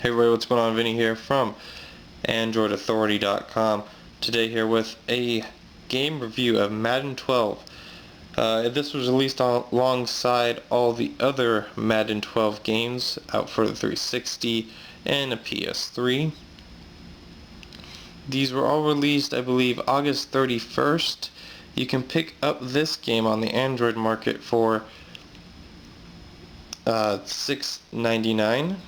Hey everybody, what's going on? Vinny here from AndroidAuthority.com. Today here with a game review of Madden 12. This was released alongside all the other Madden 12 games out for the 360 and a PS3. These were all released, I believe, August 31st. You can pick up this game on the Android market for $6.99.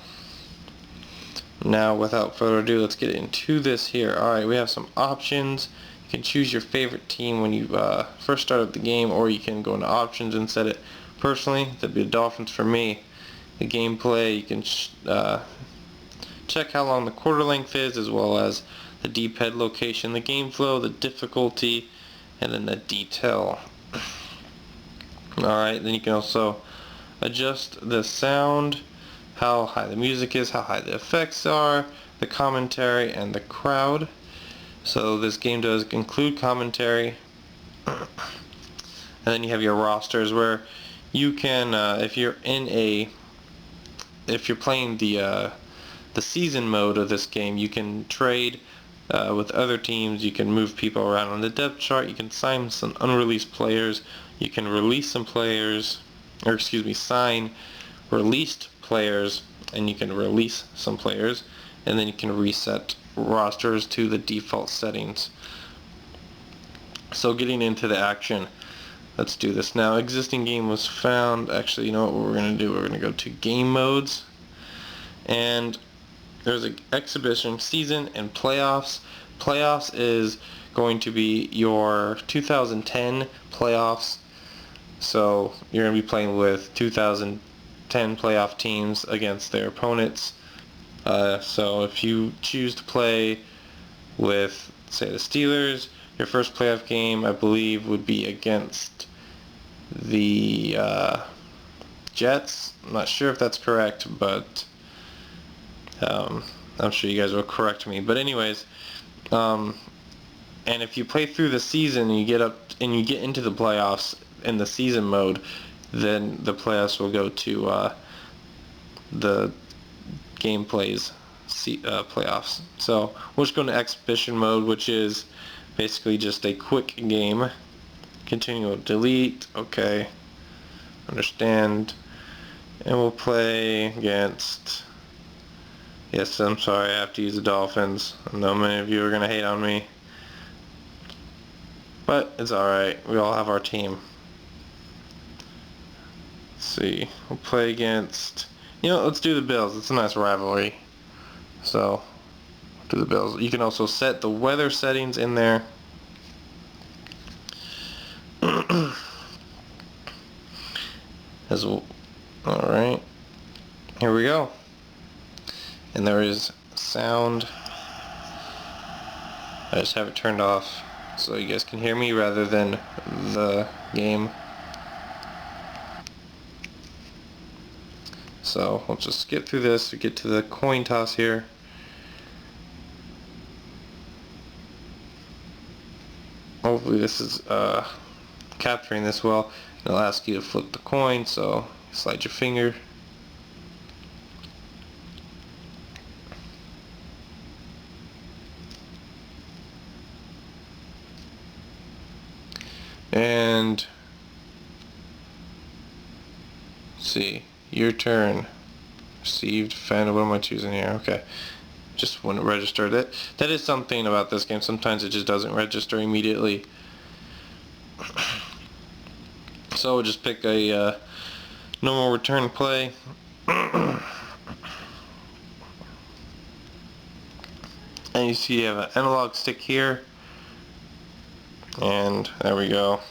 Now, without further ado, let's get into this here. Alright, we have some options. You can choose your favorite team when you first start up the game, or you can go into options and set it. Personally, that'd be the Dolphins for me. The gameplay, you can check how long the quarter length is, as well as the D-pad location, the game flow, the difficulty, and then the detail. Alright, then you can also adjust the sound, how high the music is, how high the effects are, the commentary, and the crowd. So this game does include commentary. And then you have your rosters, where you can, if you're playing the season mode of this game, you can trade with other teams. You can move people around on the depth chart. You can sign some unreleased players. You can release some players, or excuse me, sign released players, and you can release some players, and then you can reset rosters to the default settings. So getting into the action, let's do this now. Existing game was found. Actually, you know what we're going to do? We're going to go to game modes, and there's an exhibition, season, and playoffs. Playoffs is going to be your 2010 playoffs. So you're going to be playing with 2010 playoff teams against their opponents. So if you choose to play with, say, the Steelers, your first playoff game, I believe, would be against the Jets. I'm not sure if that's correct, but I'm sure you guys will correct me. But anyways, and if you play through the season and you get into the playoffs in the season mode, then the playoffs will go to the gameplays playoffs. So we'll just go into exhibition mode, which is basically just a quick game. Continue with delete. Okay, understand. And we'll play against, yes, I'm sorry, I have to use the Dolphins. I know many of you are going to hate on me, but it's alright. We all have our team. Let's see. We'll play against, let's do the Bills. It's a nice rivalry. So, do the Bills. You can also set the weather settings in there. As well. Alright. Here we go. And there is sound. I just have it turned off so you guys can hear me rather than the game. So we'll just skip through this. We get to the coin toss here. Hopefully this is capturing this well. It'll ask you to flip the coin, so slide your finger. And let's see. Your turn. Received. Found. What am I choosing here? Okay. Just wouldn't register. That is something about this game. Sometimes it just doesn't register immediately. So we'll just pick a normal return play. And you see you have an analog stick here. And there we go.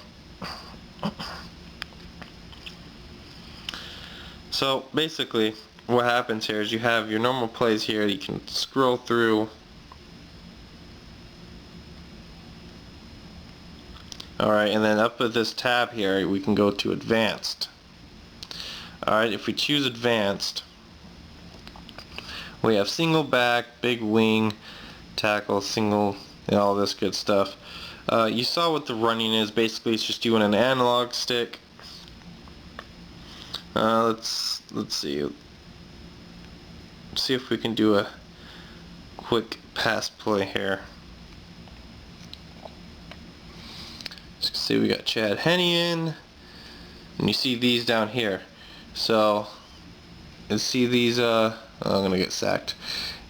So basically what happens here is you have your normal plays here. You can scroll through. Alright, and then up at this tab here we can go to advanced. Alright, if we choose advanced, we have single back, big wing, tackle, single, and all this good stuff. You saw what the running is. Basically it's just you and an analog stick. Let's see. see if we can do a quick pass play here. As you can see, we got Chad Henne in, and you see these down here. So you see these, I'm gonna get sacked.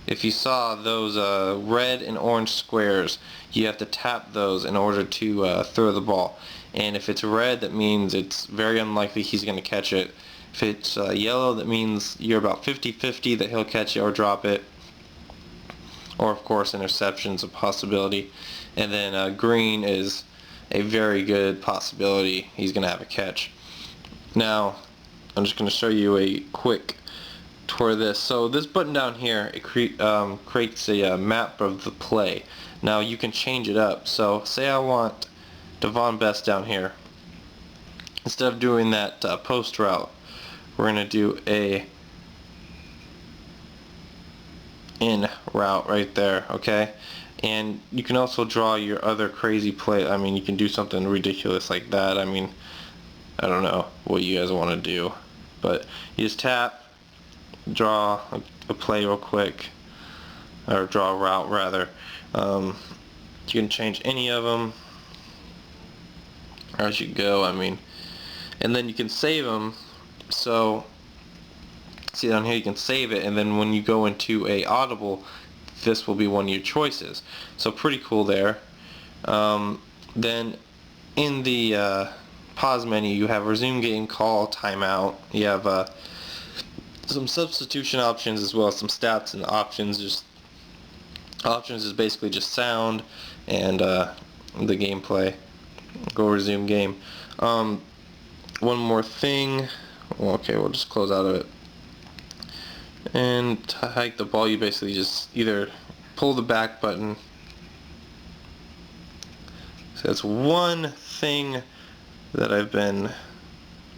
If you saw those red and orange squares, you have to tap those in order to throw the ball. And if it's red, that means it's very unlikely he's gonna catch it. If it's yellow, that means you're about 50-50 that he'll catch it or drop it. Or of course, interception's a possibility. And then green is a very good possibility he's going to have a catch. Now, I'm just going to show you a quick tour of this. So this button down here, it creates a map of the play. Now you can change it up. So say I want Devon Best down here. Instead of doing that post route, we're going to do a in route right there, okay? And you can also draw your other crazy play. I mean, you can do something ridiculous like that. I mean, I don't know what you guys want to do, but you just tap, draw a play real quick, or draw a route rather. You can change any of them as you go, I mean, and then you can save them. So see down here, you can save it, and then when you go into a audible, this will be one of your choices. So pretty cool there. Then in the pause menu, you have resume game, call, timeout. You have some substitution options as well as some stats and options. Just options is basically just sound and the gameplay. Go resume game. One more thing. Okay, we'll just close out of it. And to hike the ball, you basically just either pull the back button. So that's one thing that I've been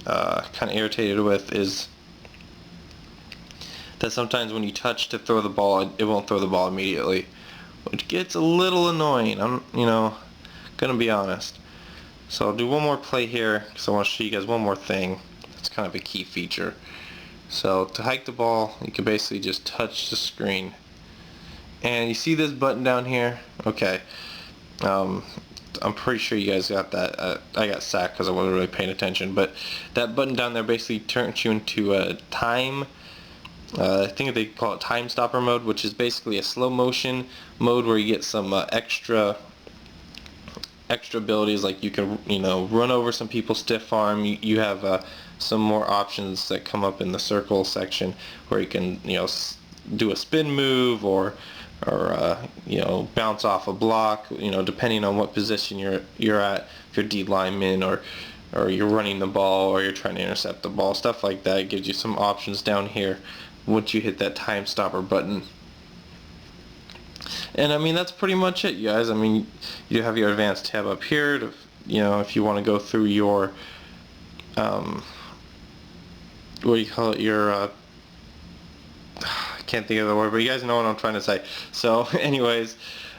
kind of irritated with, is that sometimes when you touch to throw the ball, it won't throw the ball immediately, which gets a little annoying. I'm, gonna be honest. So I'll do one more play here because I want to show you guys one more thing. It's kind of a key feature. So to hike the ball, you can basically just touch the screen, and you see this button down here. Okay, I'm pretty sure you guys got that. I got sacked because I wasn't really paying attention, but that button down there basically turns you into a time. I think they call it time stopper mode, which is basically a slow motion mode where you get some extra abilities, like you can run over some people, stiff arm. You have some more options that come up in the circle section where you can do a spin move or bounce off a block, depending on what position you're at. If you're D lineman or you're running the ball or you're trying to intercept the ball, stuff like that. It gives you some options down here once you hit that time stopper button. And I mean, that's pretty much it, you guys. I mean, you have your advanced tab up here to, if you want to go through your what do you call it, your I can't think of the word, but you guys know what I'm trying to say. So anyways,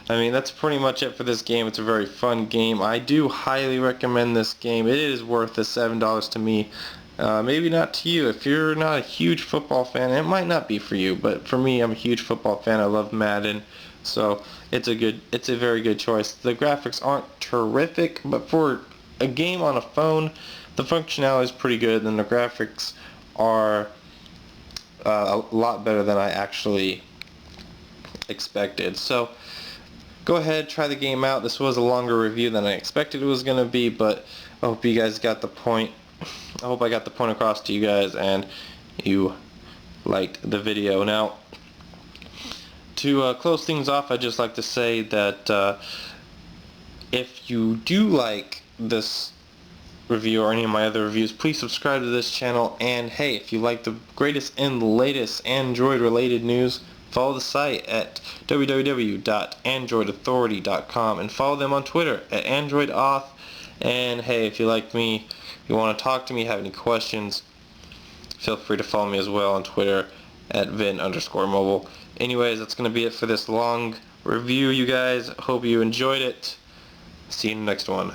I mean, that's pretty much it for this game. It's a very fun game. I do highly recommend this game. It is worth the $7 to me. Maybe not to you. If you're not a huge football fan, it might not be for you, but for me, I'm a huge football fan. I love Madden, so it's a very good choice. The graphics aren't terrific, but for a game on a phone, the functionality is pretty good, and the graphics are a lot better than I actually expected. So go ahead, try the game out. This was a longer review than I expected it was going to be, but I hope you guys got the point. I hope I got the point across to you guys and you liked the video. Now, to close things off, I'd just like to say that if you do like this review or any of my other reviews, please subscribe to this channel. And hey, if you like the greatest and latest Android related news, follow the site at www.androidauthority.com and follow them on Twitter at AndroidAuth. And hey, if you like me, you want to talk to me, have any questions, feel free to follow me as well on Twitter at vin_mobile. Anyways, that's going to be it for this long review, you guys. Hope you enjoyed it. See you in the next one.